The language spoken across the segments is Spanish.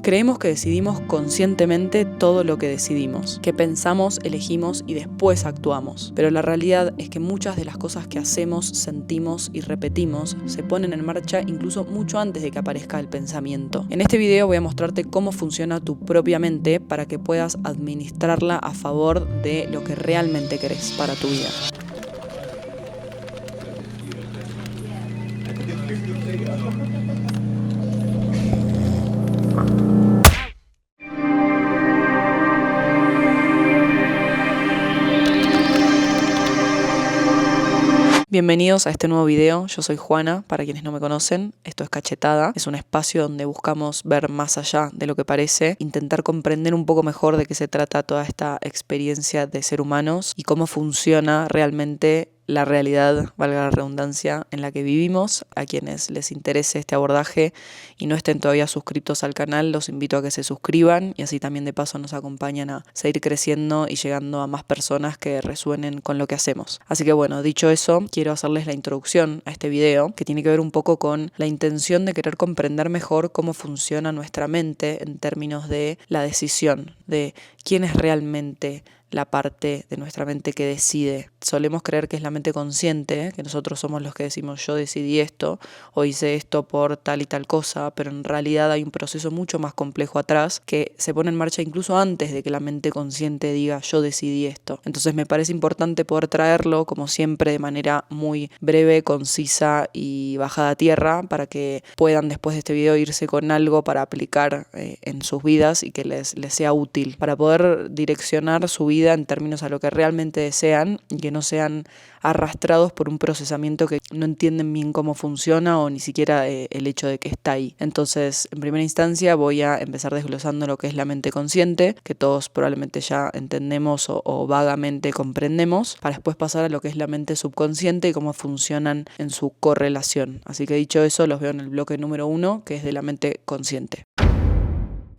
Creemos que decidimos conscientemente todo lo que decidimos, que pensamos, elegimos y después actuamos. Pero la realidad es que muchas de las cosas que hacemos, sentimos y repetimos se ponen en marcha incluso mucho antes de que aparezca el pensamiento. En este video voy a mostrarte cómo funciona tu propia mente para que puedas administrarla a favor de lo que realmente querés para tu vida. Bienvenidos a este nuevo video, yo soy Juana, para quienes no me conocen, esto es Cachetada, es un espacio donde buscamos ver más allá de lo que parece, intentar comprender un poco mejor de qué se trata toda esta experiencia de ser humanos y cómo funciona realmente la realidad, valga la redundancia, en la que vivimos. A quienes les interese este abordaje y no estén todavía suscritos al canal, los invito a que se suscriban y así también de paso nos acompañan a seguir creciendo y llegando a más personas que resuenen con lo que hacemos. Así que bueno, dicho eso, quiero hacerles la introducción a este video, que tiene que ver un poco con la intención de querer comprender mejor cómo funciona nuestra mente en términos de la decisión, de quién es realmente la parte de nuestra mente que decide. Solemos creer que es la mente consciente, que nosotros somos los que decimos yo decidí esto o hice esto por tal y tal cosa, pero en realidad hay un proceso mucho más complejo atrás que se pone en marcha incluso antes de que la mente consciente diga yo decidí esto. Entonces me parece importante poder traerlo, como siempre, de manera muy breve, concisa y bajada a tierra para que puedan después de este video irse con algo para aplicar en sus vidas y que les sea útil, para poder direccionar su vida en términos a lo que realmente desean y que no sean arrastrados por un procesamiento que no entienden bien cómo funciona o ni siquiera el hecho de que está ahí. Entonces, en primera instancia voy a empezar desglosando lo que es la mente consciente, que todos probablemente ya entendemos o vagamente comprendemos, para después pasar a lo que es la mente subconsciente y cómo funcionan en su correlación. Así que dicho eso, los veo en el bloque número 1, que es de la mente consciente.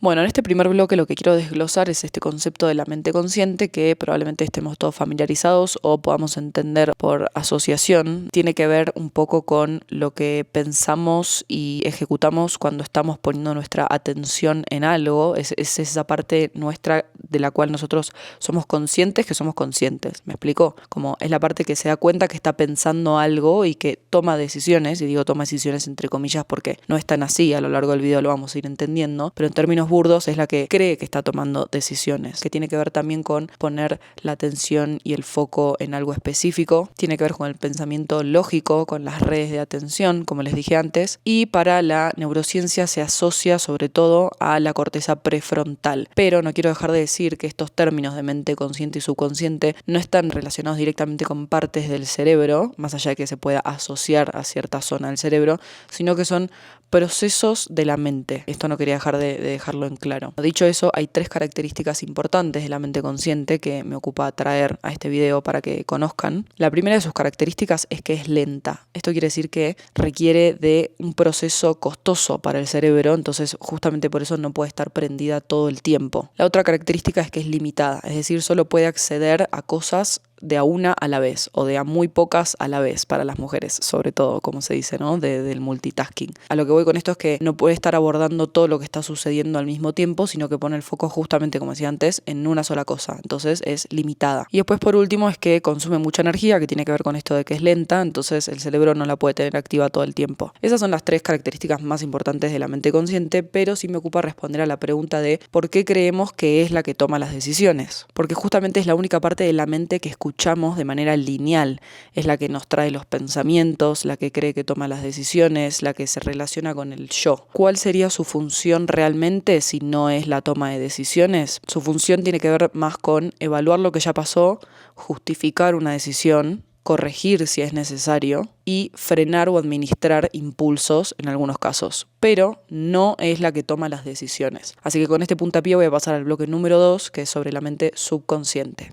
Bueno, en este primer bloque lo que quiero desglosar es este concepto de la mente consciente que probablemente estemos todos familiarizados o podamos entender por asociación. Tiene que ver un poco con lo que pensamos y ejecutamos cuando estamos poniendo nuestra atención en algo. Es esa parte nuestra de la cual nosotros somos conscientes que somos conscientes. ¿Me explico? Como es la parte que se da cuenta que está pensando algo y que toma decisiones, y digo toma decisiones entre comillas porque no es tan así, a lo largo del video lo vamos a ir entendiendo, pero en términos burdos es la que cree que está tomando decisiones, que tiene que ver también con poner la atención y el foco en algo específico, tiene que ver con el pensamiento lógico, con las redes de atención, como les dije antes, y para la neurociencia se asocia sobre todo a la corteza prefrontal. Pero no quiero dejar de decir que estos términos de mente consciente y subconsciente no están relacionados directamente con partes del cerebro, más allá de que se pueda asociar a cierta zona del cerebro, sino que son procesos de la mente. Esto no quería dejar de dejarlo en claro. Dicho eso, hay 3 características importantes de la mente consciente que me ocupa traer a este video para que conozcan. La primera de sus características es que es lenta. Esto quiere decir que requiere de un proceso costoso para el cerebro, entonces justamente por eso no puede estar prendida todo el tiempo. La otra característica es que es limitada, es decir, solo puede acceder a cosas de a una a la vez o de a muy pocas a la vez para las mujeres, sobre todo, como se dice, ¿no? Del multitasking. A lo que voy con esto es que no puede estar abordando todo lo que está sucediendo al mismo tiempo, sino que pone el foco justamente, como decía antes, en una sola cosa. Entonces es limitada. Y después, por último, es que consume mucha energía, que tiene que ver con esto de que es lenta, entonces el cerebro no la puede tener activa todo el tiempo. Esas son las 3 características más importantes de la mente consciente, pero sí me ocupa responder a la pregunta de ¿por qué creemos que es la que toma las decisiones? Porque justamente es la única parte de la mente que escuchamos de manera lineal, es la que nos trae los pensamientos, la que cree que toma las decisiones, la que se relaciona con el yo. ¿Cuál sería su función realmente si no es la toma de decisiones? Su función tiene que ver más con evaluar lo que ya pasó, justificar una decisión, corregir si es necesario y frenar o administrar impulsos en algunos casos, pero no es la que toma las decisiones. Así que con este puntapié voy a pasar al bloque número 2, que es sobre la mente subconsciente.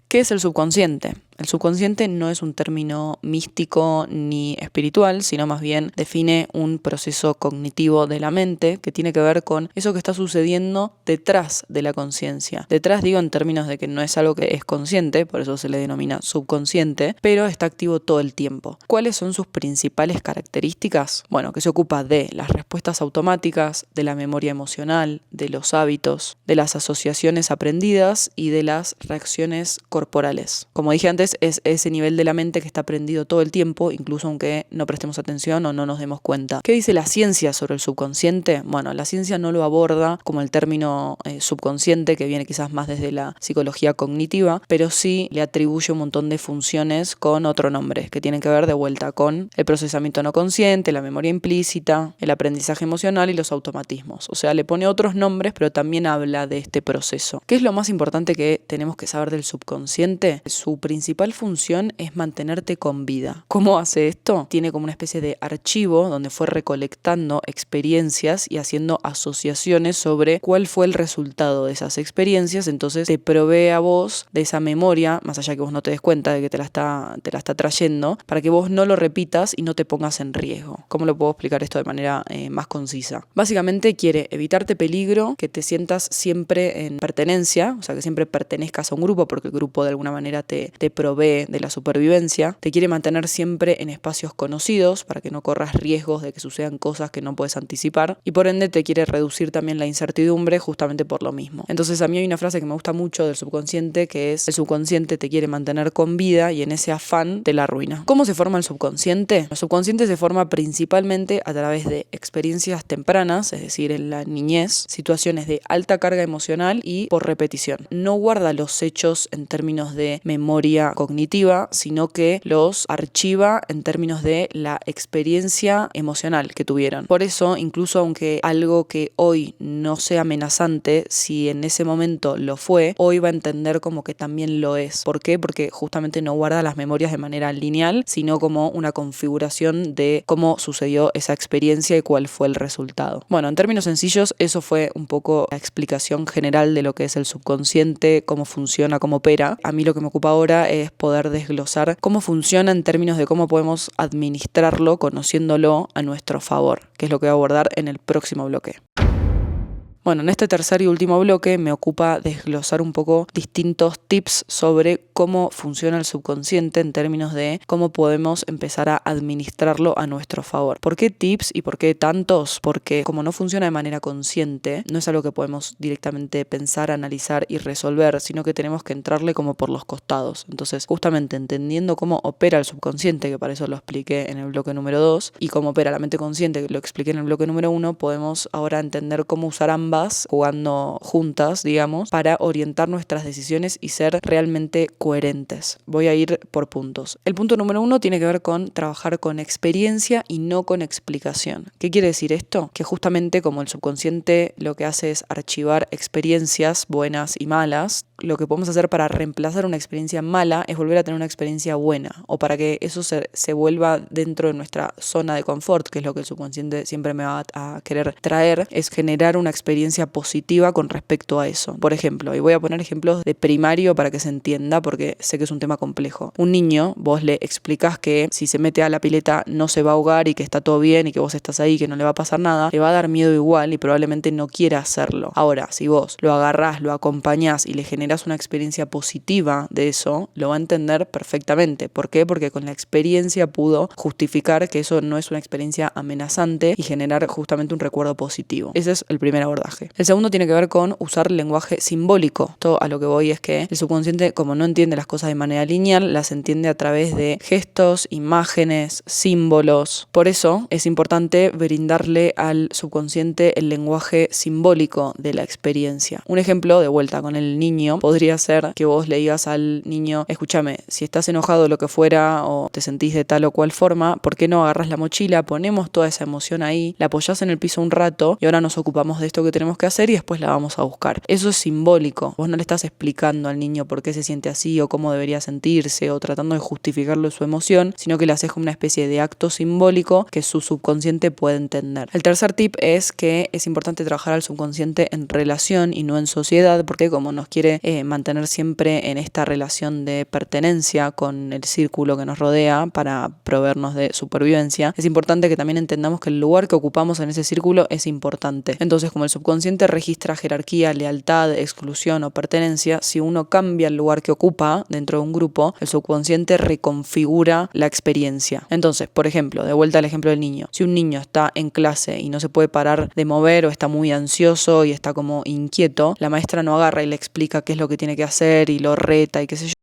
¿Qué es el subconsciente? El subconsciente no es un término místico ni espiritual, sino más bien define un proceso cognitivo de la mente que tiene que ver con eso que está sucediendo detrás de la conciencia. Detrás digo en términos de que no es algo que es consciente, por eso se le denomina subconsciente, pero está activo todo el tiempo. ¿Cuáles son sus principales características? Bueno, que se ocupa de las respuestas automáticas, de la memoria emocional, de los hábitos, de las asociaciones aprendidas y de las reacciones corporales. Como dije antes, es ese nivel de la mente que está prendido todo el tiempo, incluso aunque no prestemos atención o no nos demos cuenta. ¿Qué dice la ciencia sobre el subconsciente? Bueno, la ciencia no lo aborda como el término subconsciente, que viene quizás más desde la psicología cognitiva, pero sí le atribuye un montón de funciones con otro nombre, que tienen que ver de vuelta con el procesamiento no consciente, la memoria implícita, el aprendizaje emocional y los automatismos. O sea, le pone otros nombres, pero también habla de este proceso. ¿Qué es lo más importante que tenemos que saber del subconsciente? Su principal función es mantenerte con vida. ¿Cómo hace esto? Tiene como una especie de archivo donde fue recolectando experiencias y haciendo asociaciones sobre cuál fue el resultado de esas experiencias, entonces te provee a vos de esa memoria, más allá que vos no te des cuenta de que te la está trayendo, para que vos no lo repitas y no te pongas en riesgo. ¿Cómo lo puedo explicar esto de manera más concisa? Básicamente quiere evitarte peligro, que te sientas siempre en pertenencia, o sea, que siempre pertenezcas a un grupo, porque el grupo de alguna manera te provee de la supervivencia. Te quiere mantener siempre en espacios conocidos para que no corras riesgos de que sucedan cosas que no puedes anticipar, y por ende te quiere reducir también la incertidumbre justamente por lo mismo. Entonces a mí hay una frase que me gusta mucho del subconsciente, que es: el subconsciente te quiere mantener con vida y en ese afán te la arruina. ¿Cómo se forma el subconsciente? El subconsciente se forma principalmente a través de experiencias tempranas, es decir, en la niñez, situaciones de alta carga emocional y por repetición. No guarda los hechos en términos de memoria cognitiva, sino que los archiva en términos de la experiencia emocional que tuvieron. Por eso, incluso aunque algo que hoy no sea amenazante, si en ese momento lo fue, hoy va a entender como que también lo es. ¿Por qué? Porque justamente no guarda las memorias de manera lineal, sino como una configuración de cómo sucedió esa experiencia y cuál fue el resultado. Bueno, en términos sencillos, eso fue un poco la explicación general de lo que es el subconsciente, cómo funciona, cómo opera. A mí lo que me ocupa ahora es poder desglosar cómo funciona en términos de cómo podemos administrarlo conociéndolo a nuestro favor, que es lo que voy a abordar en el próximo bloque. Bueno, en este tercer y último bloque me ocupa desglosar un poco distintos tips sobre cómo funciona el subconsciente en términos de cómo podemos empezar a administrarlo a nuestro favor. ¿Por qué tips y por qué tantos? Porque como no funciona de manera consciente, no es algo que podemos directamente pensar, analizar y resolver, sino que tenemos que entrarle como por los costados. Entonces, justamente entendiendo cómo opera el subconsciente, que para eso lo expliqué en el bloque número 2, y cómo opera la mente consciente, que lo expliqué en el bloque número 1, podemos ahora entender cómo usar ambas jugando juntas, digamos, para orientar nuestras decisiones y ser realmente coherentes. Voy a ir por puntos. El punto número 1 tiene que ver con trabajar con experiencia y no con explicación. ¿Qué quiere decir esto? Que justamente como el subconsciente lo que hace es archivar experiencias buenas y malas, lo que podemos hacer para reemplazar una experiencia mala es volver a tener una experiencia buena, o para que eso se vuelva dentro de nuestra zona de confort, que es lo que el subconsciente siempre me va a querer traer, es generar una experiencia positiva con respecto a eso. Por ejemplo, y voy a poner ejemplos de primario para que se entienda, porque sé que es un tema complejo. Un niño, vos le explicás que si se mete a la pileta no se va a ahogar y que está todo bien y que vos estás ahí, que no le va a pasar nada, le va a dar miedo igual y probablemente no quiera hacerlo. Ahora, si vos lo agarrás, lo acompañás y le generás una experiencia positiva de eso, lo va a entender perfectamente. ¿Por qué? Porque con la experiencia pudo justificar que eso no es una experiencia amenazante y generar justamente un recuerdo positivo. Ese es el primer abordaje. El segundo tiene que ver con usar lenguaje simbólico. Esto a lo que voy es que el subconsciente, como no entiende las cosas de manera lineal, las entiende a través de gestos, imágenes, símbolos. Por eso es importante brindarle al subconsciente el lenguaje simbólico de la experiencia. Un ejemplo, de vuelta con el niño, podría ser que vos le digas al niño: escúchame, si estás enojado o lo que fuera, o te sentís de tal o cual forma, ¿por qué no agarras la mochila, ponemos toda esa emoción ahí, la apoyás en el piso un rato y ahora nos ocupamos de esto que tenemos tenemos que hacer y después la vamos a buscar. Eso es simbólico. Vos no le estás explicando al niño por qué se siente así o cómo debería sentirse o tratando de justificarlo su emoción, sino que le haces como una especie de acto simbólico que su subconsciente puede entender. El tercer tip es que es importante trabajar al subconsciente en relación y no en sociedad, porque como nos quiere mantener siempre en esta relación de pertenencia con el círculo que nos rodea para proveernos de supervivencia, es importante que también entendamos que el lugar que ocupamos en ese círculo es importante. Entonces, como el subconsciente registra jerarquía, lealtad, exclusión o pertenencia, si uno cambia el lugar que ocupa dentro de un grupo, el subconsciente reconfigura la experiencia. Entonces, por ejemplo, de vuelta al ejemplo del niño, si un niño está en clase y no se puede parar de mover o está muy ansioso y está como inquieto, la maestra no agarra y le explica qué es lo que tiene que hacer y lo reta y qué sé yo,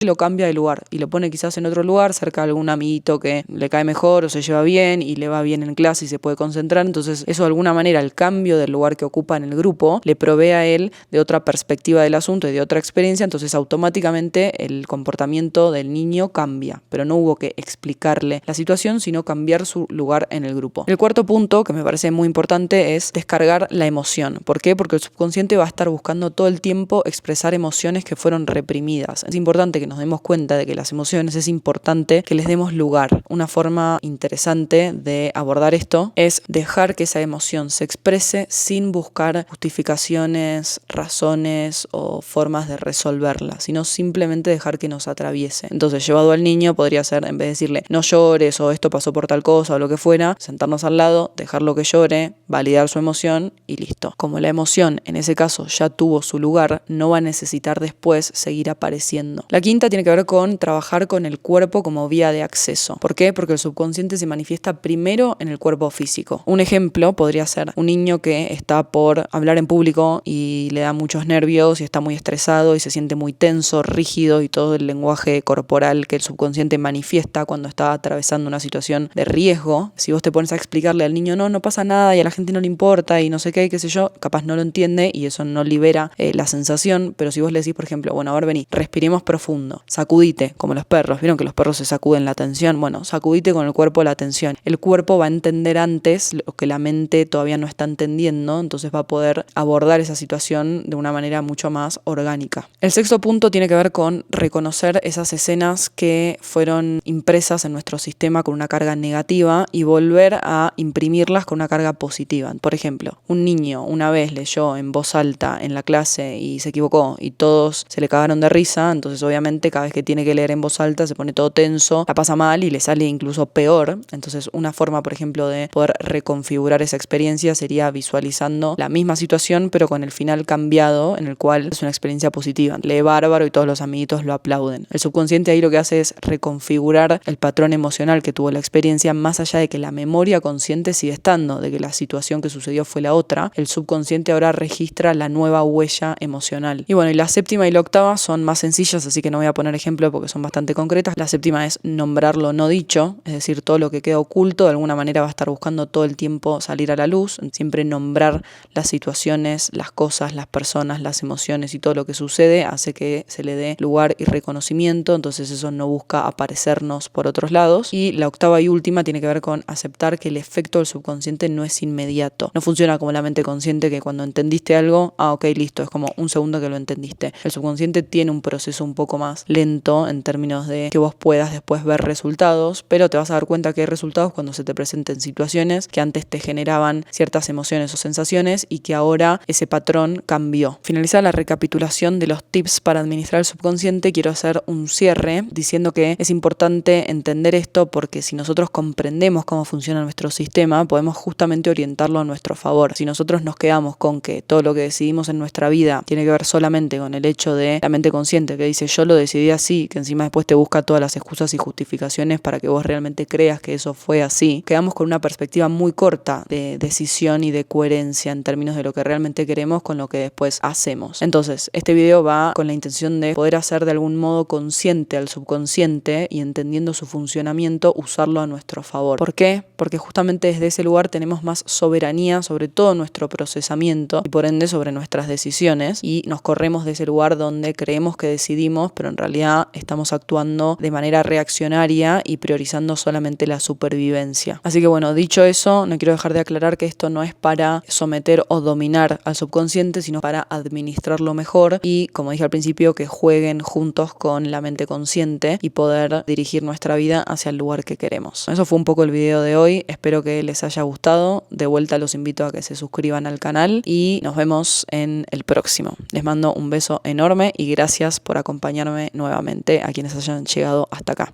lo cambia de lugar y lo pone quizás en otro lugar cerca de algún amiguito que le cae mejor o se lleva bien y le va bien en clase y se puede concentrar. Entonces eso de alguna manera, el cambio del lugar que ocupa en el grupo le provee a él de otra perspectiva del asunto y de otra experiencia. Entonces automáticamente el comportamiento del niño cambia, pero no hubo que explicarle la situación, sino cambiar su lugar en el grupo. El cuarto punto, que me parece muy importante, es descargar la emoción. ¿Por qué? Porque el subconsciente va a estar buscando todo el tiempo expresar emociones que fueron reprimidas. Es importante que nos demos cuenta de que las emociones es importante que les demos lugar. Una forma interesante de abordar esto es dejar que esa emoción se exprese sin buscar justificaciones, razones o formas de resolverla, sino simplemente dejar que nos atraviese. Entonces, llevado al niño podría ser, en vez de decirle no llores o esto pasó por tal cosa o lo que fuera, sentarnos al lado, dejarlo que llore, validar su emoción y listo. Como la emoción en ese caso ya tuvo su lugar, no va a necesitar después seguir apareciendo. La quinta tiene que ver con trabajar con el cuerpo como vía de acceso. ¿Por qué? Porque el subconsciente se manifiesta primero en el cuerpo físico. Un ejemplo podría ser un niño que está por hablar en público y le da muchos nervios y está muy estresado y se siente muy tenso, rígido y todo el lenguaje corporal que el subconsciente manifiesta cuando está atravesando una situación de riesgo. Si vos te pones a explicarle al niño no pasa nada y a la gente no le importa y no sé qué, qué sé yo, capaz no lo entiende y eso no libera la sensación, pero si vos le decís, por ejemplo, bueno, a ver, vení, respiremos profundo. Sacudite, como los perros. ¿Vieron que los perros se sacuden la tensión? Bueno, sacudite con el cuerpo la tensión. El cuerpo va a entender antes lo que la mente todavía no está entendiendo, entonces va a poder abordar esa situación de una manera mucho más orgánica. El sexto punto tiene que ver con reconocer esas escenas que fueron impresas en nuestro sistema con una carga negativa y volver a imprimirlas con una carga positiva. Por ejemplo, un niño una vez leyó en voz alta en la clase y se equivocó y todos se le cagaron de risa, entonces obviamente cada vez que tiene que leer en voz alta se pone todo tenso, la pasa mal y le sale incluso peor. Entonces una forma, por ejemplo, de poder reconfigurar esa experiencia sería visualizando la misma situación pero con el final cambiado, en el cual es una experiencia positiva. Lee bárbaro y todos los amiguitos lo aplauden. El subconsciente ahí lo que hace es reconfigurar el patrón emocional que tuvo la experiencia, más allá de que la memoria consciente sigue estando, de que la situación que sucedió fue la otra. El subconsciente ahora registra la nueva huella emocional. Y bueno, y la séptima y la octava son más sencillas, así que no voy a poner ejemplo porque son bastante concretas. La séptima es nombrar lo no dicho, es decir, todo lo que queda oculto de alguna manera va a estar buscando todo el tiempo salir a la luz. Siempre nombrar las situaciones, las cosas, las personas, las emociones y todo lo que sucede hace que se le dé lugar y reconocimiento, entonces eso no busca aparecernos por otros lados. Y la octava y última tiene que ver con aceptar que el efecto del subconsciente no es inmediato. No funciona como la mente consciente, que cuando entendiste algo, ok, listo, es como un segundo que lo entendiste. El subconsciente tiene un proceso un poco más lento en términos de que vos puedas después ver resultados, pero te vas a dar cuenta que hay resultados cuando se te presenten situaciones que antes te generaban ciertas emociones o sensaciones y que ahora ese patrón cambió. Finalizada la recapitulación de los tips para administrar el subconsciente, quiero hacer un cierre diciendo que es importante entender esto porque si nosotros comprendemos cómo funciona nuestro sistema, podemos justamente orientarlo a nuestro favor. Si nosotros nos quedamos con que todo lo que decidimos en nuestra vida tiene que ver solamente con el hecho de la mente consciente que dice yo lo decidí así, que encima después te busca todas las excusas y justificaciones para que vos realmente creas que eso fue así, quedamos con una perspectiva muy corta de decisión y de coherencia en términos de lo que realmente queremos con lo que después hacemos. Entonces, este video va con la intención de poder hacer de algún modo consciente al subconsciente y entendiendo su funcionamiento, usarlo a nuestro favor. ¿Por qué? Porque justamente desde ese lugar tenemos más soberanía sobre todo nuestro procesamiento y por ende sobre nuestras decisiones y nos corremos de ese lugar donde creemos que decidimos pero pero en realidad estamos actuando de manera reaccionaria y priorizando solamente la supervivencia. Así que bueno, dicho eso, no quiero dejar de aclarar que esto no es para someter o dominar al subconsciente, sino para administrarlo mejor y, como dije al principio, que jueguen juntos con la mente consciente y poder dirigir nuestra vida hacia el lugar que queremos. Eso fue un poco el video de hoy, espero que les haya gustado. De vuelta los invito a que se suscriban al canal y nos vemos en el próximo. Les mando un beso enorme y gracias por acompañarme nuevamente a quienes hayan llegado hasta acá.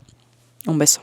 Un beso.